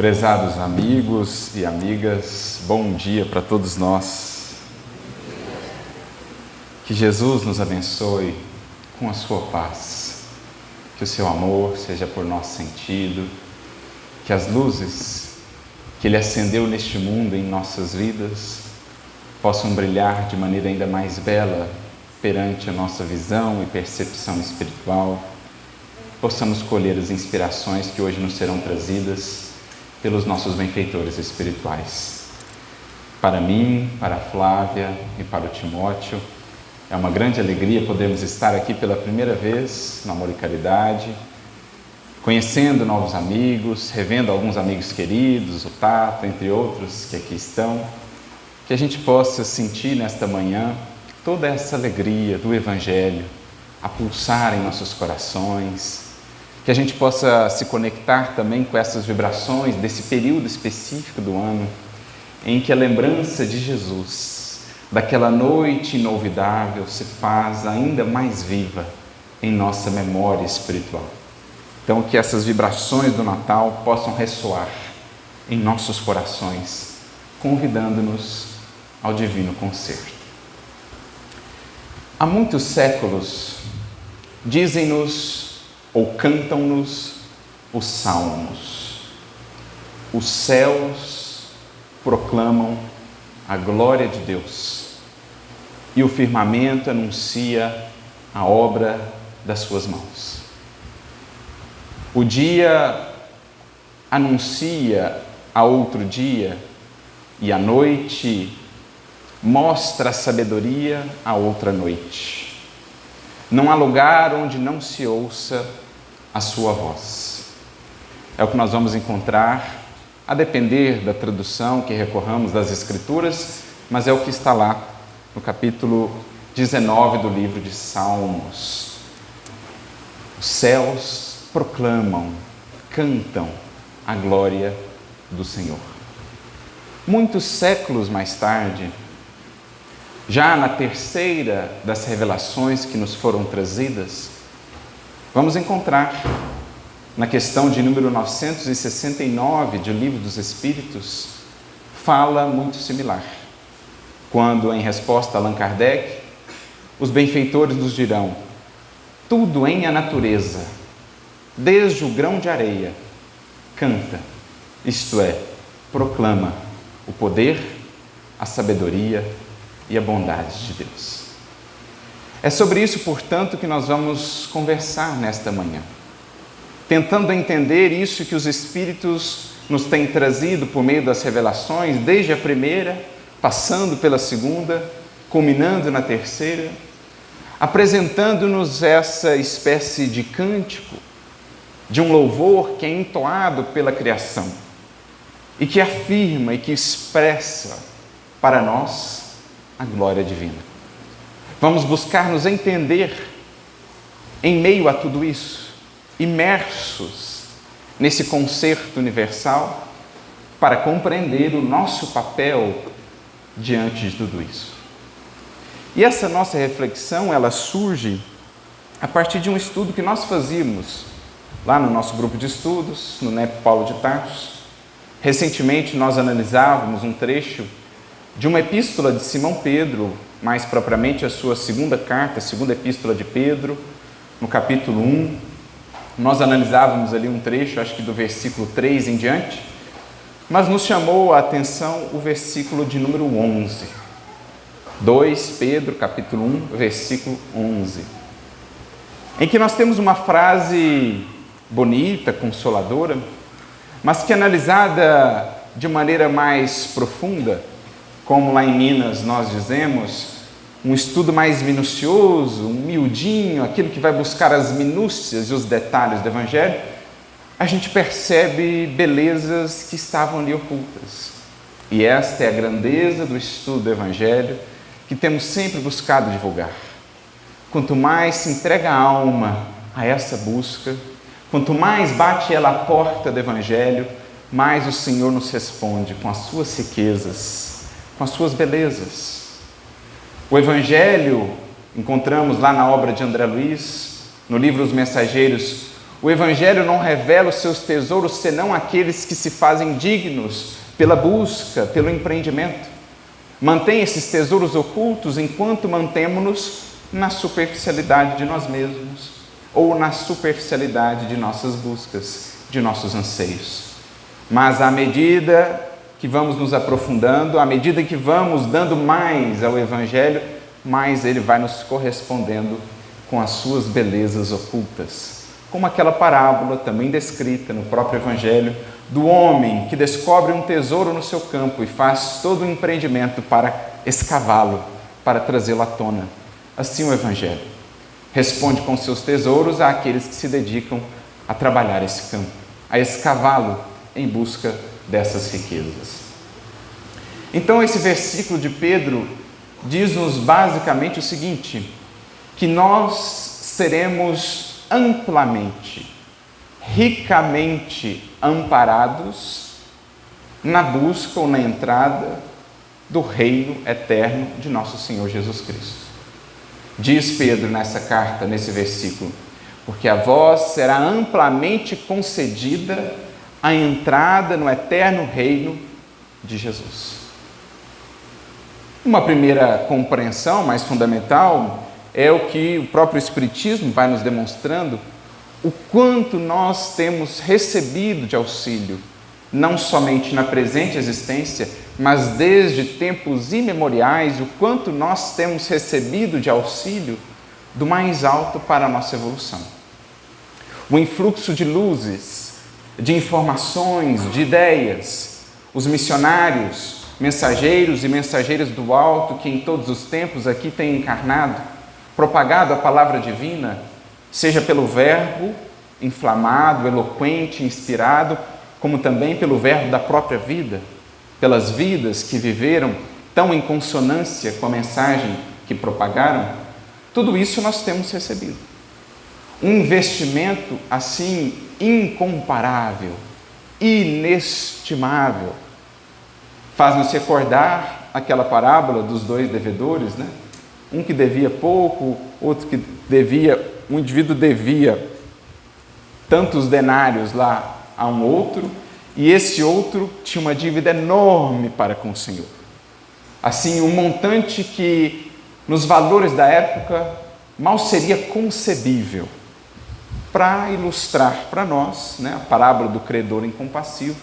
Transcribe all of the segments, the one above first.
Prezados amigos e amigas, bom dia para todos nós. Que Jesus nos abençoe com a sua paz, que o seu amor seja por nosso sentido, que as luzes que Ele acendeu neste mundo em nossas vidas possam brilhar de maneira ainda mais bela perante a nossa visão e percepção espiritual. Possamos colher as inspirações que hoje nos serão trazidas pelos nossos benfeitores espirituais. Para mim, para a Flávia e para o Timóteo, é uma grande alegria podermos estar aqui pela primeira vez no Amor e Caridade, conhecendo novos amigos, revendo alguns amigos queridos, o Tato, entre outros que aqui estão, que a gente possa sentir nesta manhã toda essa alegria do Evangelho a pulsar em nossos corações, que a gente possa se conectar também com essas vibrações desse período específico do ano em que a lembrança de Jesus, daquela noite inolvidável, se faz ainda mais viva em nossa memória espiritual. Então, que essas vibrações do Natal possam ressoar em nossos corações, convidando-nos ao divino concerto. Há muitos séculos, dizem-nos ou cantam-nos os salmos. Os céus proclamam a glória de Deus e o firmamento anuncia a obra das suas mãos. O dia anuncia a outro dia e a noite mostra a sabedoria a outra noite. Não há lugar onde não se ouça a sua voz. É o que nós vamos encontrar, a depender da tradução que recorramos das Escrituras, mas é o que está lá no capítulo 19 do livro de Salmos. Os céus proclamam, cantam a glória do Senhor. Muitos séculos mais tarde, já na terceira das revelações que nos foram trazidas, vamos encontrar na questão de número 969 do Livro dos Espíritos, fala muito similar. Quando, em resposta a Allan Kardec, os benfeitores nos dirão: tudo em a natureza, desde o grão de areia, canta, isto é, proclama o poder, a sabedoria e a bondade de Deus. É sobre isso, portanto, que nós vamos conversar nesta manhã, tentando entender isso que os Espíritos nos têm trazido por meio das revelações, desde a primeira, passando pela segunda, culminando na terceira, apresentando-nos essa espécie de cântico, de um louvor que é entoado pela criação e que afirma e que expressa para nós a glória divina. Vamos buscar nos entender em meio a tudo isso, imersos nesse concerto universal, para compreender o nosso papel diante de tudo isso. E essa nossa reflexão, ela surge a partir de um estudo que nós fazíamos lá no nosso grupo de estudos, no NEP Paulo de Tarso. Recentemente nós analisávamos um trecho de uma epístola de Simão Pedro, mais propriamente a sua segunda carta, a segunda epístola de Pedro, no capítulo 1. Nós analisávamos ali um trecho, acho que do versículo 3 em diante, mas nos chamou a atenção o versículo de número 11. 2 Pedro, capítulo 1, versículo 11. Em que nós temos uma frase bonita, consoladora, mas que analisada de maneira mais profunda, como lá em Minas nós dizemos, um estudo mais minucioso, um miudinho, aquilo que vai buscar as minúcias e os detalhes do Evangelho, a gente percebe belezas que estavam ali ocultas. E esta é a grandeza do estudo do Evangelho que temos sempre buscado divulgar. Quanto mais se entrega a alma a essa busca, quanto mais bate ela à porta do Evangelho, mais o Senhor nos responde com as suas riquezas, com as suas belezas. O Evangelho, encontramos lá na obra de André Luiz, no livro Os Mensageiros, O Evangelho não revela os seus tesouros senão aqueles que se fazem dignos pela busca, pelo empreendimento. Mantém esses tesouros ocultos enquanto mantemos-nos na superficialidade de nós mesmos ou na superficialidade de nossas buscas, de nossos anseios. Mas à medida que vamos nos aprofundando, à medida que vamos dando mais ao Evangelho, mais ele vai nos correspondendo com as suas belezas ocultas. Como aquela parábola também descrita no próprio Evangelho, do homem que descobre um tesouro no seu campo e faz todo o empreendimento para escavá-lo, para trazê-lo à tona. Assim o Evangelho responde com seus tesouros àqueles que se dedicam a trabalhar esse campo, a escavá-lo em busca dessas riquezas. Então esse versículo de Pedro diz-nos basicamente o seguinte, que nós seremos amplamente, ricamente amparados na busca ou na entrada do reino eterno de nosso Senhor Jesus Cristo. Diz Pedro nessa carta, nesse versículo, porque a vós será amplamente concedida a entrada no eterno reino de Jesus. Uma primeira compreensão mais fundamental é o que o próprio Espiritismo vai nos demonstrando, o quanto nós temos recebido de auxílio, não somente na presente existência, mas desde tempos imemoriais, o quanto nós temos recebido de auxílio do mais alto para a nossa evolução. O influxo de luzes, de informações, de ideias, os missionários, mensageiros e mensageiras do alto que em todos os tempos aqui têm encarnado, propagado a palavra divina, seja pelo verbo inflamado, eloquente, inspirado, como também pelo verbo da própria vida, pelas vidas que viveram tão em consonância com a mensagem que propagaram, tudo isso nós temos recebido. Um investimento assim incomparável, inestimável. Faz-nos recordar aquela parábola dos dois devedores, né? Um que devia pouco, outro que devia, um indivíduo devia tantos denários lá a um outro, e esse outro tinha uma dívida enorme para com o Senhor. Assim, um montante que nos valores da época mal seria concebível. Para ilustrar para nós, né, a parábola do credor incompassivo,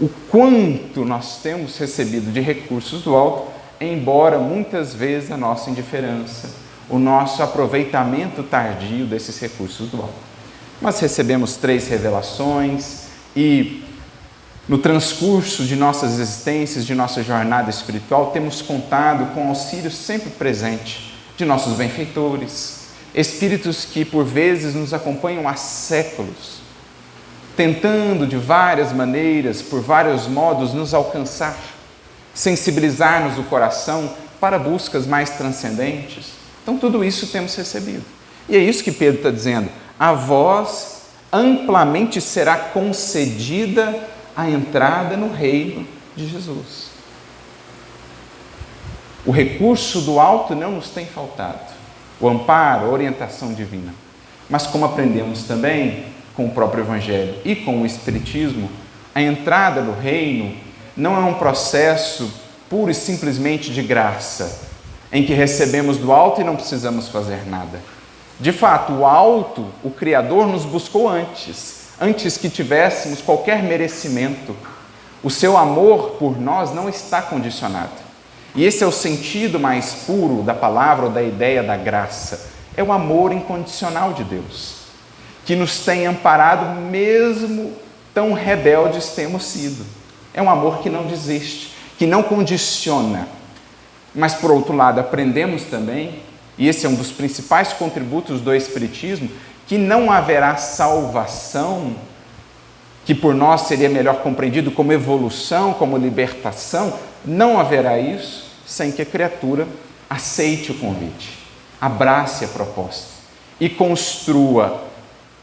o quanto nós temos recebido de recursos do alto, embora muitas vezes a nossa indiferença, o nosso aproveitamento tardio desses recursos do alto. Mas recebemos 3 revelações e no transcurso de nossas existências, de nossa jornada espiritual, temos contado com o auxílio sempre presente de nossos benfeitores, espíritos que por vezes nos acompanham há séculos, tentando de várias maneiras, por vários modos, nos alcançar, sensibilizar-nos o coração para buscas mais transcendentes. Então tudo isso temos recebido. E é isso que Pedro está dizendo, a vós amplamente será concedida a entrada no reino de Jesus. O recurso do alto não nos tem faltado, o amparo, a orientação divina. Mas como aprendemos também com o próprio Evangelho e com o Espiritismo, a entrada no reino não é um processo puro e simplesmente de graça, em que recebemos do alto e não precisamos fazer nada. De fato, o alto, o Criador, nos buscou antes que tivéssemos qualquer merecimento. O seu amor por nós não está condicionado. E esse é o sentido mais puro da palavra ou da ideia da graça. É o amor incondicional de Deus, que nos tem amparado mesmo tão rebeldes temos sido. É um amor que não desiste, que não condiciona. Mas, por outro lado, aprendemos também, e esse é um dos principais contributos do Espiritismo, que não haverá salvação, que por nós seria melhor compreendido como evolução, como libertação, não haverá isso sem que a criatura aceite o convite, abrace a proposta e construa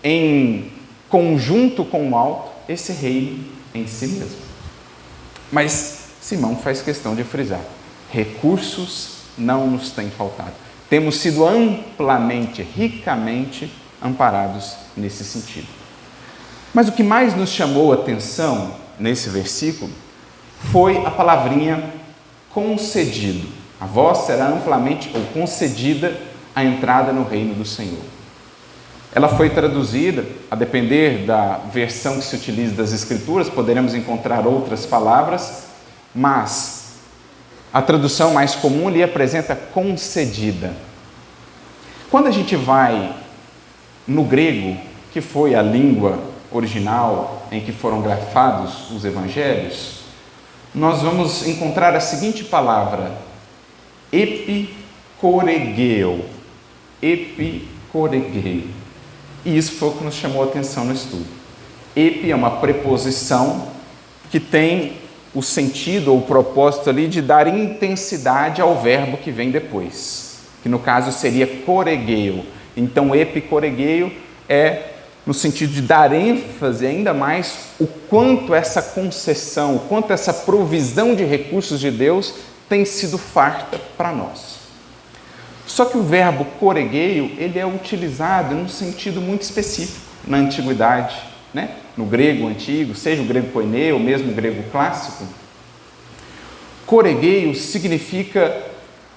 em conjunto com o alto esse reino em si mesmo. Mas Simão faz questão de frisar, recursos não nos têm faltado. Temos sido amplamente, ricamente amparados nesse sentido. Mas o que mais nos chamou a atenção nesse versículo foi a palavrinha concedido. A vós será amplamente ou concedida a entrada no reino do Senhor. Ela foi traduzida, a depender da versão que se utiliza das Escrituras, poderemos encontrar outras palavras, mas a tradução mais comum lhe apresenta concedida. Quando a gente vai no grego, que foi a língua original em que foram grafados os evangelhos, nós vamos encontrar a seguinte palavra, epikoregeo. Epikoregeo. E isso foi o que nos chamou a atenção no estudo. Epi é uma preposição que tem o sentido ou o propósito ali de dar intensidade ao verbo que vem depois, que no caso seria koregeo. Então, epikoregeo é no sentido de dar ênfase ainda mais o quanto essa concessão, o quanto essa provisão de recursos de Deus tem sido farta para nós. Só que o verbo koregeo, ele é utilizado num sentido muito específico na antiguidade, né? No grego antigo, seja o grego koineo ou mesmo o grego clássico. Koregeo significa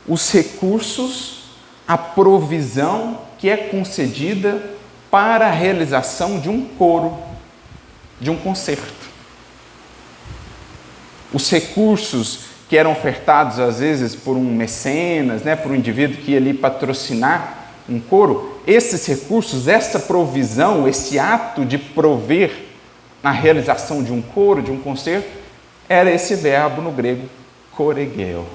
os recursos, a provisão que é concedida para a realização de um coro, de um concerto. Os recursos que eram ofertados às vezes por um mecenas, né, por um indivíduo que ia ali patrocinar um coro, esses recursos, essa provisão, esse ato de prover na realização de um coro, de um concerto, era esse verbo no grego koregeo.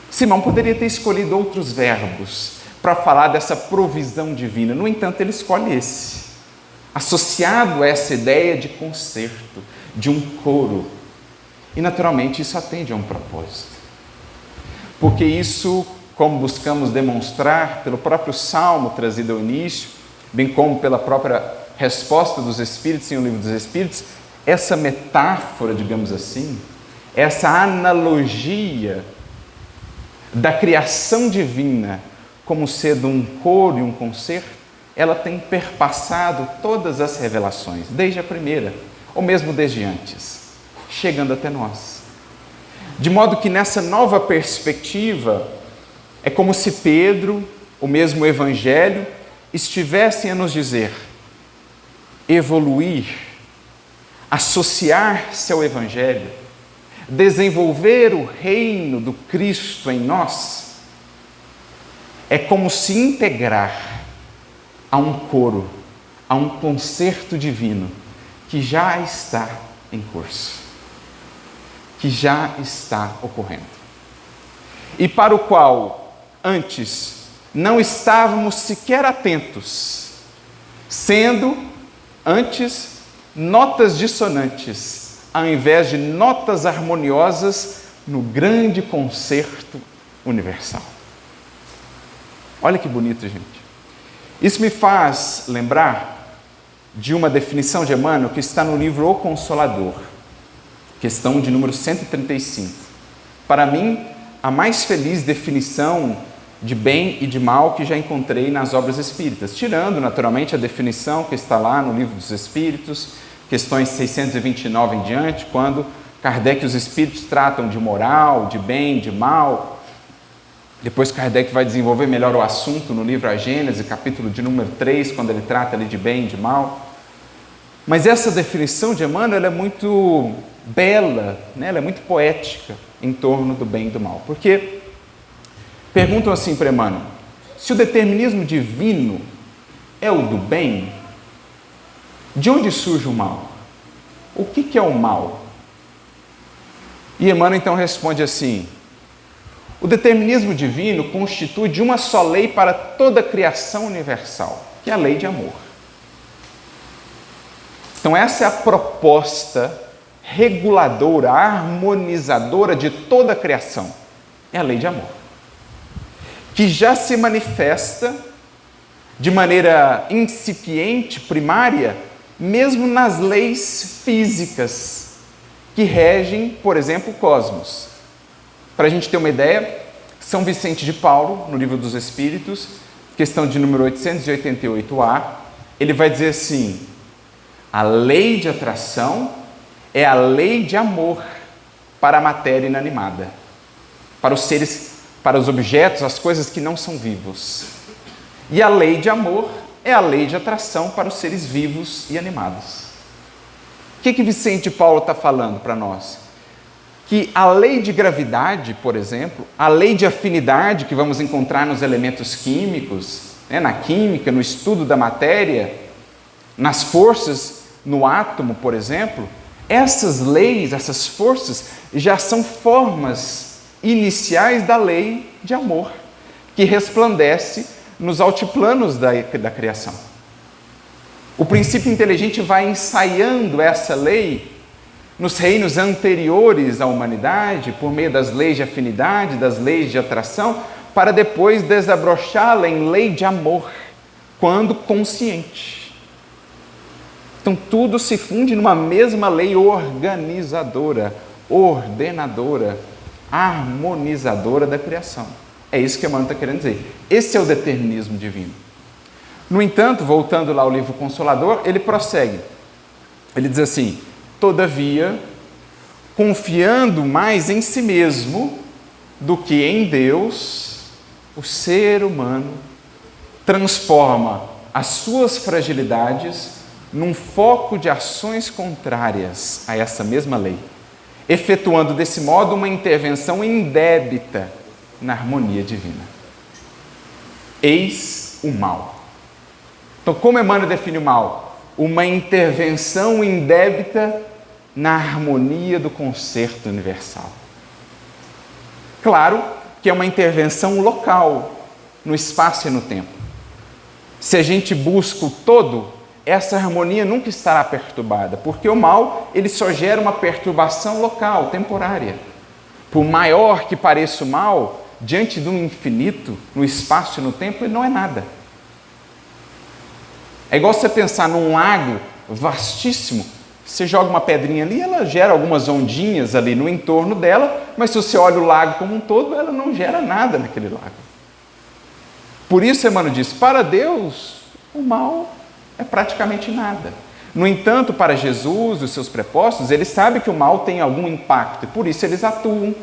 Simão poderia ter escolhido outros verbos para falar dessa provisão divina, no entanto ele escolhe esse, associado a essa ideia de concerto, de um coro. E naturalmente isso atende a um propósito. Porque isso, como buscamos demonstrar pelo próprio Salmo trazido ao início, bem como pela própria resposta dos Espíritos em O Livro dos Espíritos, essa metáfora, digamos assim, essa analogia da criação divina como sendo um coro e um concerto, ela tem perpassado todas as revelações, desde a primeira, ou mesmo desde antes, chegando até nós. De modo que nessa nova perspectiva, é como se Pedro, o mesmo Evangelho, estivessem a nos dizer, evoluir, associar-se ao Evangelho, desenvolver o reino do Cristo em nós, é como se integrar a um coro, a um concerto divino que já está em curso, que já está ocorrendo, e para o qual antes não estávamos sequer atentos, sendo antes notas dissonantes, ao invés de notas harmoniosas no grande concerto universal. Olha que bonito, gente. Isso me faz lembrar de uma definição de Emmanuel que está no livro O Consolador, questão de número 135. Para mim, a mais feliz definição de bem e de mal que já encontrei nas obras espíritas, tirando, naturalmente, a definição que está lá no Livro dos Espíritos, questões 629 em diante, quando Kardec e os Espíritos tratam de moral, de bem, de mal. Depois Kardec vai desenvolver melhor o assunto no livro A Gênese, capítulo de número 3, quando ele trata ali de bem e de mal. Mas essa definição de Emmanuel ela é muito bela, né? Ela é muito poética em torno do bem e do mal. Porque perguntam assim para Emmanuel, se o determinismo divino é o do bem, de onde surge o mal? O que é o mal? E Emmanuel então responde assim, o determinismo divino constitui de uma só lei para toda a criação universal, que é a lei de amor. Então essa é a proposta reguladora, harmonizadora de toda a criação, é a lei de amor, que já se manifesta de maneira incipiente, primária, mesmo nas leis físicas que regem, por exemplo, o cosmos. Para a gente ter uma ideia, São Vicente de Paulo, no Livro dos Espíritos, questão de número 888A, ele vai dizer assim: a lei de atração é a lei de amor para a matéria inanimada, para os seres, para os objetos, as coisas que não são vivos. E a lei de amor é a lei de atração para os seres vivos e animados. O que Vicente Paulo está falando para nós? Que a lei de gravidade, por exemplo, a lei de afinidade que vamos encontrar nos elementos químicos, na química, no estudo da matéria, nas forças no átomo, por exemplo, essas leis, essas forças já são formas iniciais da lei de amor, que resplandece nos altiplanos da criação. O princípio inteligente vai ensaiando essa lei nos reinos anteriores à humanidade, por meio das leis de afinidade, das leis de atração, para depois desabrochá-la em lei de amor, quando consciente. Então tudo se funde numa mesma lei organizadora, ordenadora, harmonizadora da criação. É isso que Emmanuel está querendo dizer. Esse é o determinismo divino. No entanto, voltando lá ao livro Consolador, ele prossegue. Ele diz assim: todavia, confiando mais em si mesmo do que em Deus, o ser humano transforma as suas fragilidades num foco de ações contrárias a essa mesma lei, efetuando desse modo uma intervenção indébita na harmonia divina. Eis o mal. Então, como Emmanuel define o mal? Uma intervenção indébita na harmonia do concerto universal. Claro que é uma intervenção local, no espaço e no tempo. Se a gente busca o todo, essa harmonia nunca estará perturbada, porque o mal, ele só gera uma perturbação local, temporária. Por maior que pareça o mal, diante do infinito, no espaço e no tempo, ele não é nada. É igual você pensar num lago vastíssimo, você joga uma pedrinha ali, ela gera algumas ondinhas ali no entorno dela, mas se você olha o lago como um todo, ela não gera nada naquele lago. Por isso, Emmanuel diz, para Deus, o mal é praticamente nada. No entanto, para Jesus e os seus prepostos, ele sabe que o mal tem algum impacto, e por isso eles atuam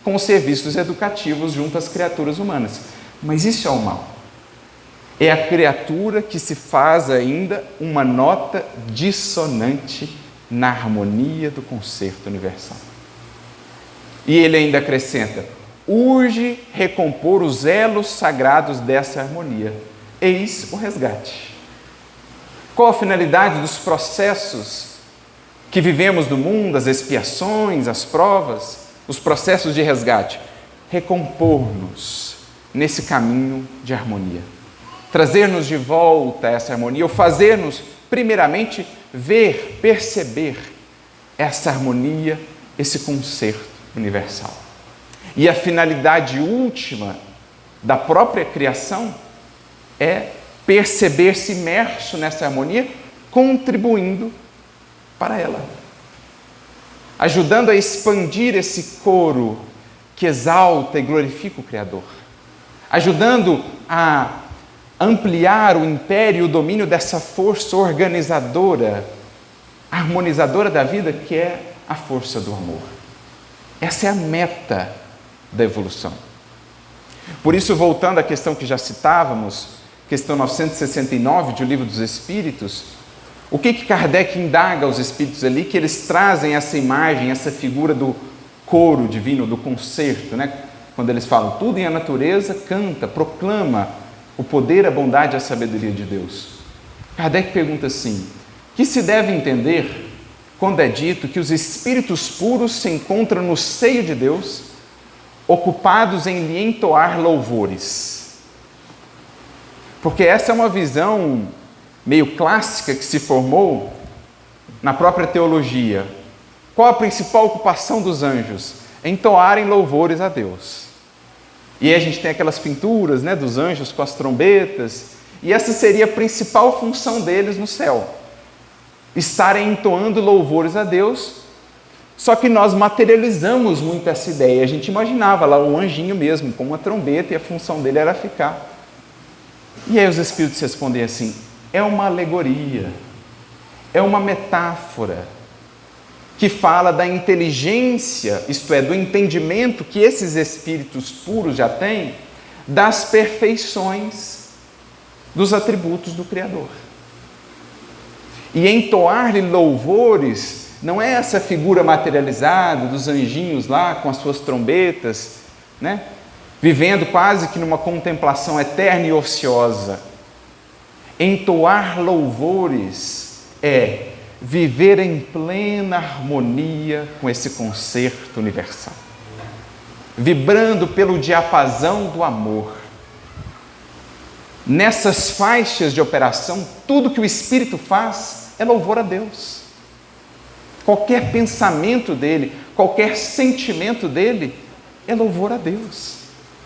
com os serviços educativos junto às criaturas humanas. Mas isso é o mal. É a criatura que se faz ainda uma nota dissonante na harmonia do concerto universal. E ele ainda acrescenta: urge recompor os elos sagrados dessa harmonia. Eis o resgate. Qual a finalidade dos processos que vivemos no mundo, as expiações, as provas, os processos de resgate? Recompor-nos nesse caminho de harmonia. Trazer-nos de volta a essa harmonia, ou fazer-nos, primeiramente, ver, perceber essa harmonia, esse concerto universal. E a finalidade última da própria criação é perceber-se imerso nessa harmonia, contribuindo para ela, ajudando a expandir esse coro que exalta e glorifica o Criador, ajudando a ampliar o império e o domínio dessa força organizadora, harmonizadora da vida, que é a força do amor. Essa é a meta da evolução. Por isso, voltando à questão que já citávamos, questão 969 de O Livro dos Espíritos, o que Kardec indaga aos espíritos ali, que eles trazem essa imagem, essa figura do coro divino, do concerto, quando eles falam, tudo em a natureza canta, proclama o poder, a bondade e a sabedoria de Deus. Kardec pergunta assim: que se deve entender quando é dito que os espíritos puros se encontram no seio de Deus, ocupados em lhe entoar louvores? Porque essa é uma visão meio clássica que se formou na própria teologia. Qual a principal ocupação dos anjos? Entoarem louvores a Deus. E aí a gente tem aquelas pinturas, dos anjos com as trombetas, e essa seria a principal função deles no céu, estarem entoando louvores a Deus. Só que nós materializamos muito essa ideia, a gente imaginava lá um anjinho mesmo, com uma trombeta, e a função dele era ficar E aí os Espíritos respondem assim: é uma alegoria, é uma metáfora que fala da inteligência, isto é, do entendimento que esses Espíritos puros já têm das perfeições dos atributos do Criador. E entoar-lhe louvores não é essa figura materializada dos anjinhos lá com as suas trombetas, né? Vivendo quase que numa contemplação eterna e ociosa. Entoar louvores é viver em plena harmonia com esse concerto universal, vibrando pelo diapasão do amor. Nessas faixas de operação, tudo que o Espírito faz é louvor a Deus. Qualquer pensamento dele, qualquer sentimento dele é louvor a Deus.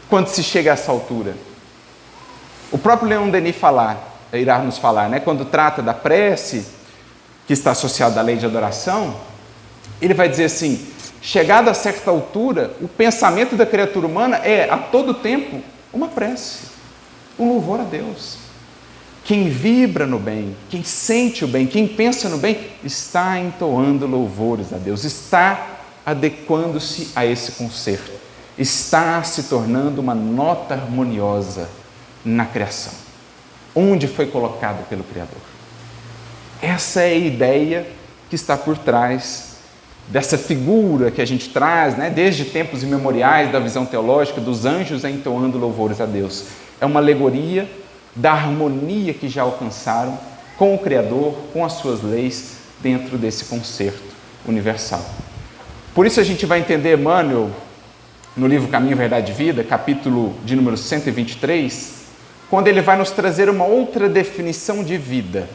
Quando se chega a essa altura, o próprio Leon Denis irá nos falar, né? Quando trata da prece, que está associada à lei de adoração, ele vai dizer assim: chegado a certa altura, o pensamento da criatura humana é, a todo tempo, uma prece, um louvor a Deus. Quem vibra no bem, quem sente o bem, quem pensa no bem, está entoando louvores a Deus, está adequando-se a esse concerto, está se tornando uma nota harmoniosa na criação, onde foi colocado pelo Criador. Essa é a ideia que está por trás dessa figura que a gente traz, né, desde tempos imemoriais da visão teológica dos anjos entoando louvores a Deus. É uma alegoria da harmonia que já alcançaram com o Criador, com as suas leis, dentro desse concerto universal. Por isso a gente vai entender Emmanuel, no livro Caminho, Verdade e Vida, capítulo de número 123, quando ele vai nos trazer uma outra definição de vida.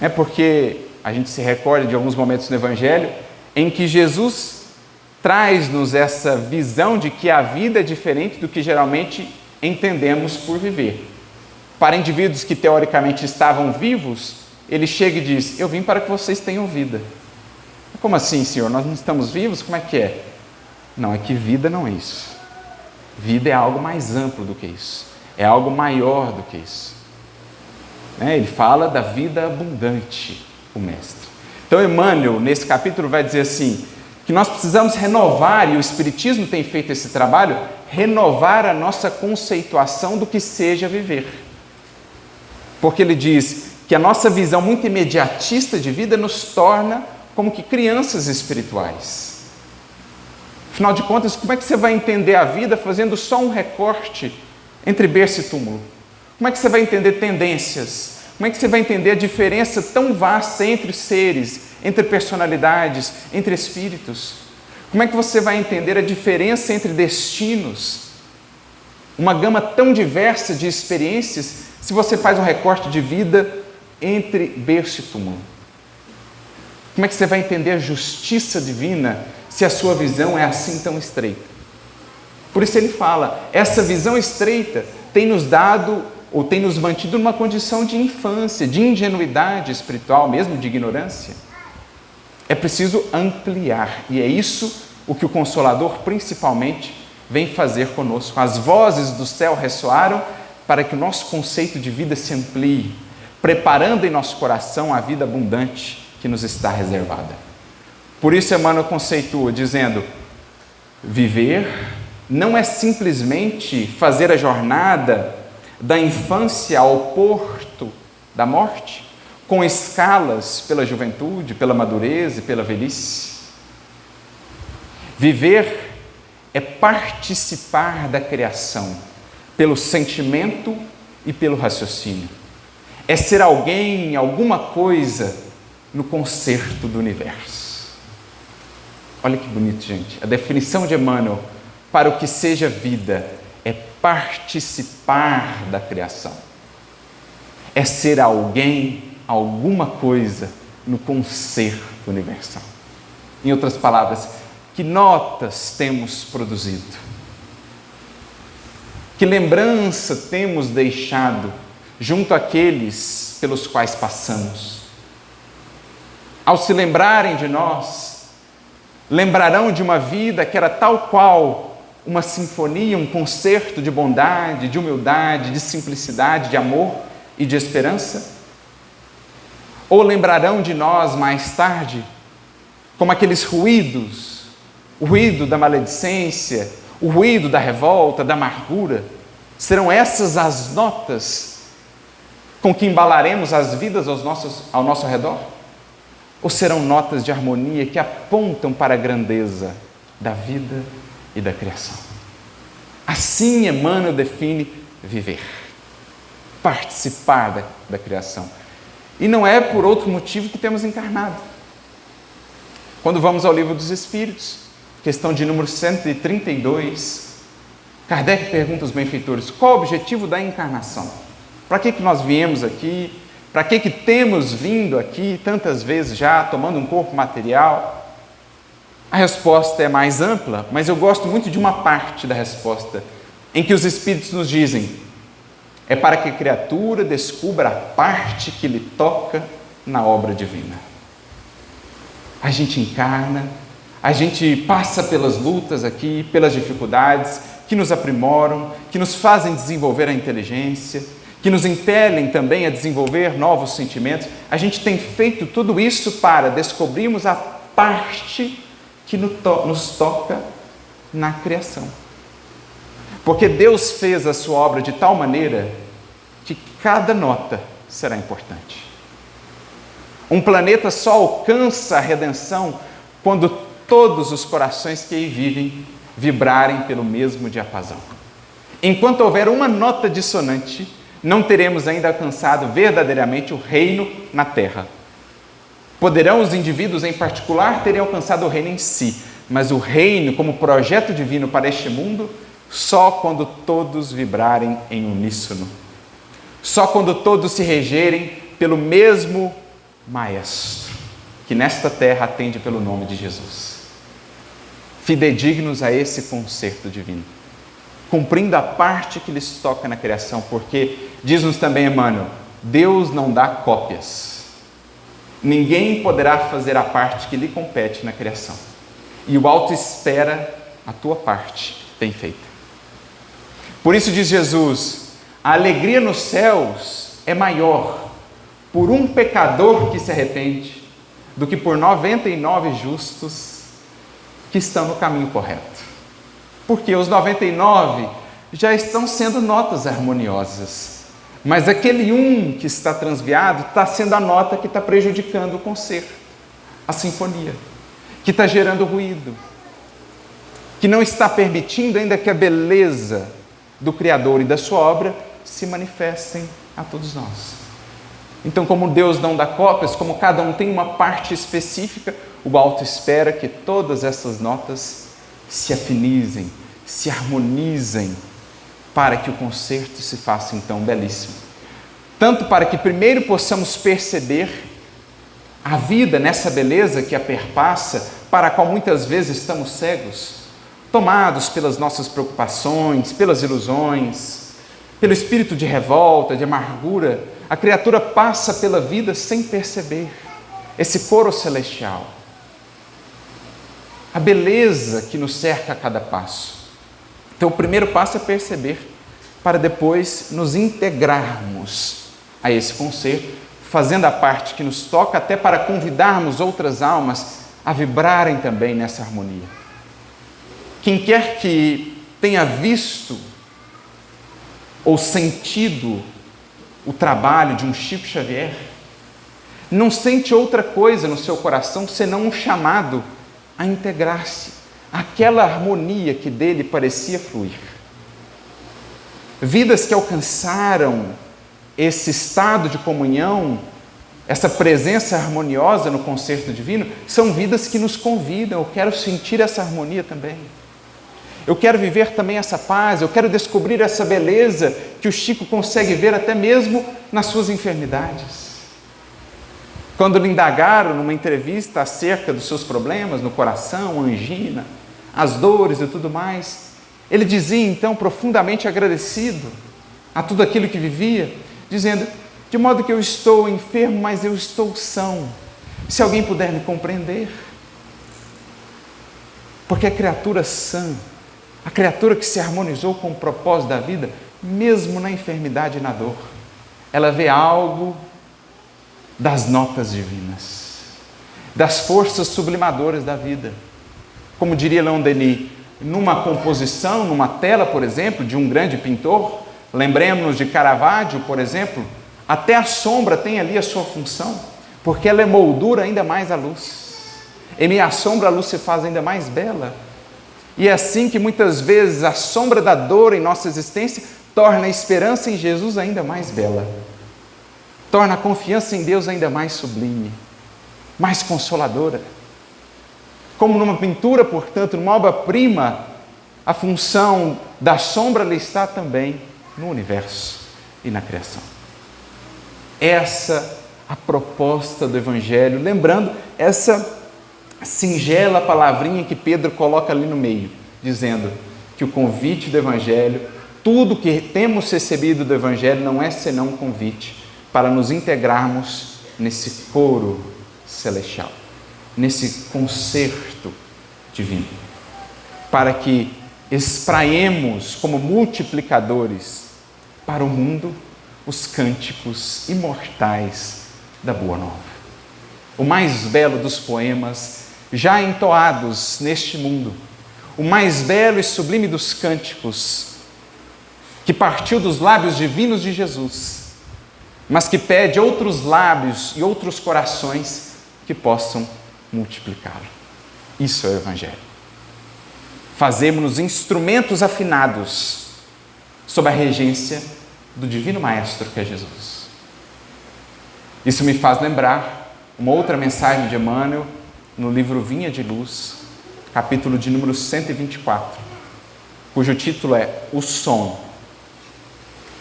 É porque a gente se recorda de alguns momentos no Evangelho em que Jesus traz-nos essa visão de que a vida é diferente do que geralmente entendemos por viver. Para indivíduos que teoricamente estavam vivos, ele chega e diz: eu vim para que vocês tenham vida. Como assim, Senhor? Nós não estamos vivos? Como é que é? Não, é que vida não é isso. Vida é algo mais amplo do que isso. É algo maior do que isso. Ele fala da vida abundante, o Mestre. Então, Emmanuel, nesse capítulo, vai dizer assim, que nós precisamos renovar, e o Espiritismo tem feito esse trabalho, renovar a nossa conceituação do que seja viver. Porque ele diz que a nossa visão muito imediatista de vida nos torna como que crianças espirituais. Afinal de contas, como é que você vai entender a vida fazendo só um recorte entre berço e túmulo? Como é que você vai entender tendências? Como é que você vai entender a diferença tão vasta entre seres, entre personalidades, entre espíritos? Como é que você vai entender a diferença entre destinos? Uma gama tão diversa de experiências, se você faz um recorte de vida entre berço e túmulo. Como é que você vai entender a justiça divina se a sua visão é assim tão estreita? Por isso ele fala, essa visão estreita tem nos dado, ou tem nos mantido numa condição de infância, de ingenuidade espiritual, mesmo de ignorância. É preciso ampliar, e é isso o que o Consolador principalmente vem fazer conosco. As vozes do céu ressoaram para que o nosso conceito de vida se amplie, preparando em nosso coração a vida abundante que nos está reservada. Por isso Emmanuel conceitua dizendo, viver não é simplesmente fazer a jornada da infância ao porto da morte, com escalas pela juventude, pela madureza e pela velhice. Viver é participar da criação pelo sentimento e pelo raciocínio. É ser alguém, alguma coisa no concerto do universo. Olha que bonito, gente. A definição de Emmanuel para o que seja vida é participar da criação. É ser alguém, alguma coisa no concerto universal. Em outras palavras, que notas temos produzido? Que lembrança temos deixado junto àqueles pelos quais passamos? Ao se lembrarem de nós, lembrarão de uma vida que era tal qual uma sinfonia, um concerto de bondade, de humildade, de simplicidade, de amor e de esperança? Ou lembrarão de nós mais tarde como aqueles ruídos, o ruído da maledicência, o ruído da revolta, da amargura? Serão essas as notas com que embalaremos as vidas ao nosso redor? Ou serão notas de harmonia que apontam para a grandeza da vida e da criação? Assim Emmanuel define viver, participar da criação. E não é por outro motivo que temos encarnado. Quando vamos ao Livro dos Espíritos, questão de número 132, Kardec pergunta aos benfeitores: qual o objetivo da encarnação? Para que nós viemos aqui? Para que temos vindo aqui tantas vezes já, tomando um corpo material? A resposta é mais ampla, mas eu gosto muito de uma parte da resposta, em que os Espíritos nos dizem: é para que a criatura descubra a parte que lhe toca na obra divina. A gente encarna, a gente passa pelas lutas aqui, pelas dificuldades que nos aprimoram, que nos fazem desenvolver a inteligência, que nos impelem também a desenvolver novos sentimentos. A gente tem feito tudo isso para descobrirmos a parte que nos toca na criação. Porque Deus fez a sua obra de tal maneira que cada nota será importante. Um planeta só alcança a redenção quando todos os corações que aí vivem vibrarem pelo mesmo diapasão. Enquanto houver uma nota dissonante, não teremos ainda alcançado verdadeiramente o reino na Terra. Poderão os indivíduos em particular terem alcançado o reino em si, mas o reino como projeto divino para este mundo, só quando todos vibrarem em uníssono. Só quando todos se regerem pelo mesmo Maestro, que nesta terra atende pelo nome de Jesus. Fidedignos a esse concerto divino, cumprindo a parte que lhes toca na criação, porque, diz-nos também Emmanuel, Deus não dá cópias. Ninguém poderá fazer a parte que lhe compete na criação. E o alto espera a tua parte bem feita. Por isso diz Jesus, a alegria nos céus é maior por um pecador que se arrepende do que por 99 justos que estão no caminho correto. Porque os 99 já estão sendo notas harmoniosas, mas aquele um que está transviado está sendo a nota que está prejudicando o concerto, a sinfonia, que está gerando ruído, que não está permitindo ainda que a beleza do Criador e da sua obra se manifestem a todos nós. Então, como Deus não dá cópias, como cada um tem uma parte específica, o alto espera que todas essas notas se afinizem, se harmonizem, para que o concerto se faça então belíssimo. Tanto para que primeiro possamos perceber a vida nessa beleza que a perpassa, para a qual muitas vezes estamos cegos, tomados pelas nossas preocupações, pelas ilusões, pelo espírito de revolta, de amargura. A criatura passa pela vida sem perceber esse coro celestial, a beleza que nos cerca a cada passo. Então, o primeiro passo é perceber, para depois nos integrarmos a esse concerto, fazendo a parte que nos toca, até para convidarmos outras almas a vibrarem também nessa harmonia. Quem quer que tenha visto ou sentido o trabalho de um Chico Xavier, não sente outra coisa no seu coração senão um chamado a integrar-se àquela harmonia que dele parecia fluir. Vidas que alcançaram esse estado de comunhão, essa presença harmoniosa no concerto divino, são vidas que nos convidam. Eu quero sentir essa harmonia também. Eu quero viver também essa paz, eu quero descobrir essa beleza que o Chico consegue ver até mesmo nas suas enfermidades. Quando lhe indagaram numa entrevista acerca dos seus problemas no coração, angina, as dores e tudo mais, ele dizia então, profundamente agradecido a tudo aquilo que vivia, dizendo, de modo que eu estou enfermo, mas eu estou são, se alguém puder me compreender. Porque a criatura sã, a criatura que se harmonizou com o propósito da vida, mesmo na enfermidade e na dor, ela vê algo das notas divinas, das forças sublimadoras da vida. Como diria Leon Denis, numa composição, numa tela, por exemplo, de um grande pintor, lembremos-nos de Caravaggio, por exemplo, até a sombra tem ali a sua função, porque ela emoldura ainda mais a luz. Em meio à sombra, a luz se faz ainda mais bela. E é assim que muitas vezes a sombra da dor em nossa existência torna a esperança em Jesus ainda mais bela, torna a confiança em Deus ainda mais sublime, mais consoladora. Como numa pintura, portanto, numa obra-prima, a função da sombra ali está também no universo e na criação. Essa a proposta do Evangelho, lembrando essa singela palavrinha que Pedro coloca ali no meio, dizendo que o convite do Evangelho, tudo que temos recebido do Evangelho não é senão um convite para nos integrarmos nesse coro celestial, nesse concerto divino, para que espraiemos como multiplicadores para o mundo os cânticos imortais da Boa Nova. O mais belo dos poemas já entoados neste mundo, o mais belo e sublime dos cânticos que partiu dos lábios divinos de Jesus, mas que pede outros lábios e outros corações que possam multiplicá-lo. Isso é o Evangelho. Fazemos-nos instrumentos afinados sob a regência do Divino Maestro que é Jesus. Isso me faz lembrar uma outra mensagem de Emmanuel no livro Vinha de Luz, capítulo de número 124, cujo título é O Som.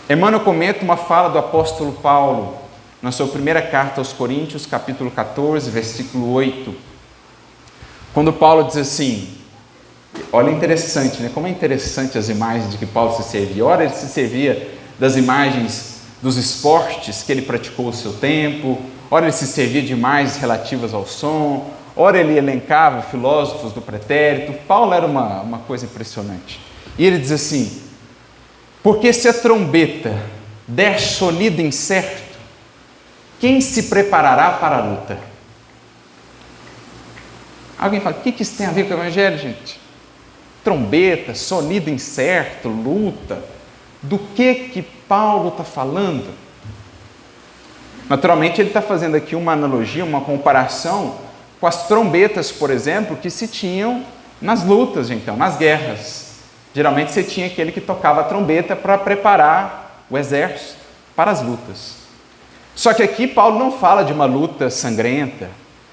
Emmanuel comenta uma fala do apóstolo Paulo na sua primeira carta aos Coríntios, capítulo 14, versículo 8, quando Paulo diz assim, olha interessante, né? Como é interessante as imagens de que Paulo se servia. Ora, ele se servia das imagens dos esportes que ele praticou o seu tempo, ora ele se servia de imagens relativas ao som, ora ele elencava filósofos do pretérito. Paulo era uma coisa impressionante. E ele diz assim, porque se a trombeta der sonido incerto, quem se preparará para a luta? Alguém fala, o que isso tem a ver com o Evangelho, gente? Trombeta, sonido incerto, luta. Do que Paulo está falando? Naturalmente, ele está fazendo aqui uma analogia, uma comparação com as trombetas, por exemplo, que se tinham nas lutas, então, nas guerras. Geralmente, você tinha aquele que tocava a trombeta para preparar o exército para as lutas. Só que aqui Paulo não fala de uma luta sangrenta,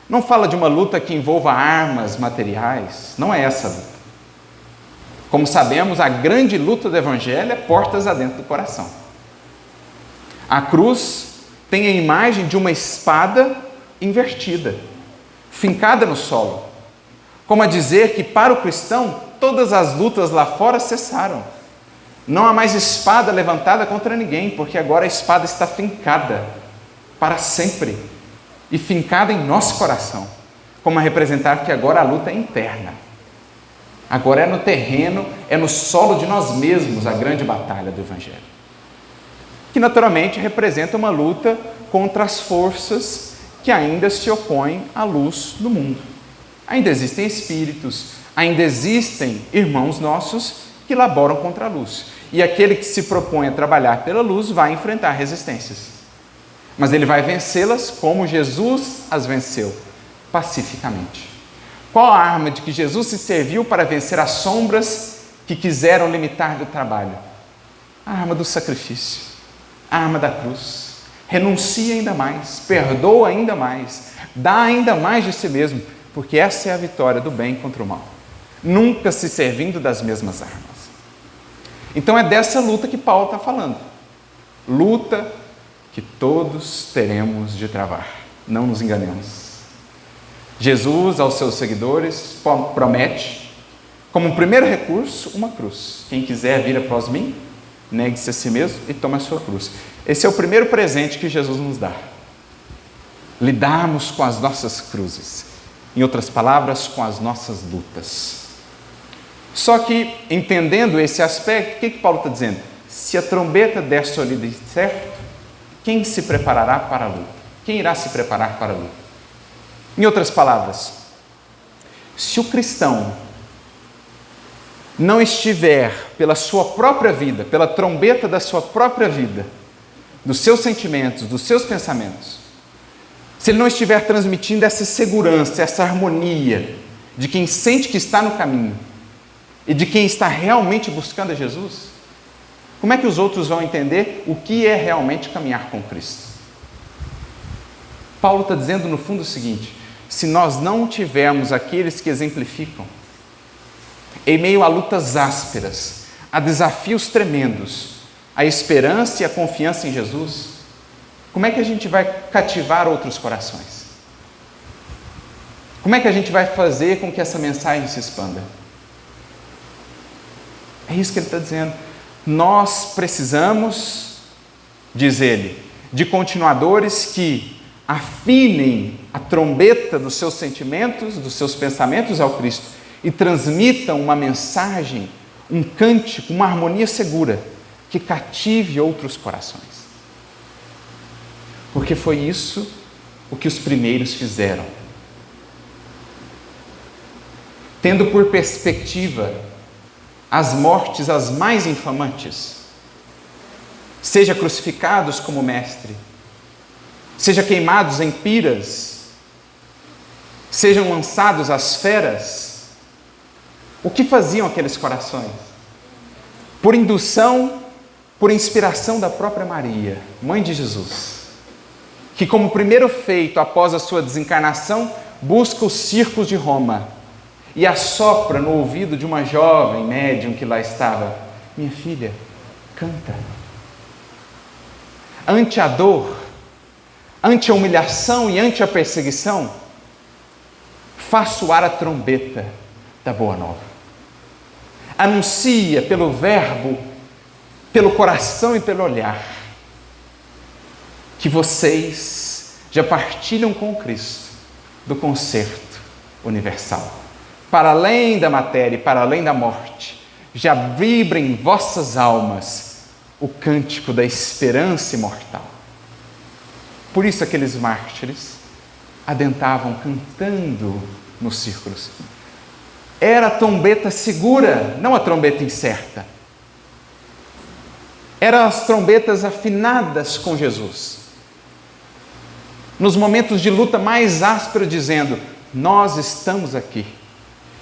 não fala de uma luta que envolva armas materiais, não é essa a luta. Como sabemos, a grande luta do Evangelho é portas adentro do coração. A cruz tem a imagem de uma espada invertida, fincada no solo, como a dizer que para o cristão todas as lutas lá fora cessaram. Não há mais espada levantada contra ninguém, porque agora a espada está fincada para sempre e fincada em nosso coração, como a representar que agora a luta é interna. Agora é no terreno, é no solo de nós mesmos a grande batalha do Evangelho. Que naturalmente representa uma luta contra as forças que ainda se opõem à luz do mundo. Ainda existem espíritos, ainda existem irmãos nossos que laboram contra a luz. E aquele que se propõe a trabalhar pela luz vai enfrentar resistências. Mas ele vai vencê-las como Jesus as venceu, pacificamente. Qual a arma de que Jesus se serviu para vencer as sombras que quiseram limitar do trabalho? A arma do sacrifício, a arma da cruz. Renuncia ainda mais, perdoa ainda mais, dá ainda mais de si mesmo, porque essa é a vitória do bem contra o mal. Nunca se servindo das mesmas armas. Então é dessa luta que Paulo está falando. Luta que todos teremos de travar. Não nos enganemos. Jesus, aos seus seguidores, promete, como primeiro recurso, uma cruz. Quem quiser vir após mim, negue-se a si mesmo e tome a sua cruz. Esse é o primeiro presente que Jesus nos dá. Lidarmos com as nossas cruzes. Em outras palavras, com as nossas lutas. Só que, entendendo esse aspecto, o que Paulo está dizendo? Se a trombeta der sonido certo, quem se preparará para a luta? Quem irá se preparar para a luta? Em outras palavras, se o cristão não estiver pela sua própria vida, pela trombeta da sua própria vida, dos seus sentimentos, dos seus pensamentos, se ele não estiver transmitindo essa segurança, essa harmonia de quem sente que está no caminho e de quem está realmente buscando a Jesus, como é que os outros vão entender o que é realmente caminhar com Cristo? Paulo está dizendo no fundo o seguinte: se nós não tivermos aqueles que exemplificam, em meio a lutas ásperas, a desafios tremendos, a esperança e a confiança em Jesus, como é que a gente vai cativar outros corações? Como é que a gente vai fazer com que essa mensagem se expanda? É isso que ele está dizendo. Nós precisamos, diz ele, de continuadores que afinem a trombeta dos seus sentimentos, dos seus pensamentos ao Cristo e transmitam uma mensagem, um cântico, uma harmonia segura que cative outros corações. Porque foi isso o que os primeiros fizeram. Tendo por perspectiva as mortes as mais infamantes, seja crucificados como mestre, seja queimados em piras, sejam lançados às feras, o que faziam aqueles corações? Por indução, por inspiração da própria Maria, mãe de Jesus, que como primeiro feito após a sua desencarnação, busca os circos de Roma e assopra no ouvido de uma jovem médium que lá estava: minha filha, canta. Ante a dor, ante a humilhação e ante a perseguição, faz soar a trombeta da Boa Nova. Anuncia pelo verbo, pelo coração e pelo olhar, que vocês já partilham com Cristo do concerto universal. Para além da matéria e para além da morte, já vibra em vossas almas o cântico da esperança imortal. Por isso aqueles mártires adentravam cantando nos círculos. Era a trombeta segura, não a trombeta incerta. Eram as trombetas afinadas com Jesus. Nos momentos de luta mais áspera, dizendo: nós estamos aqui,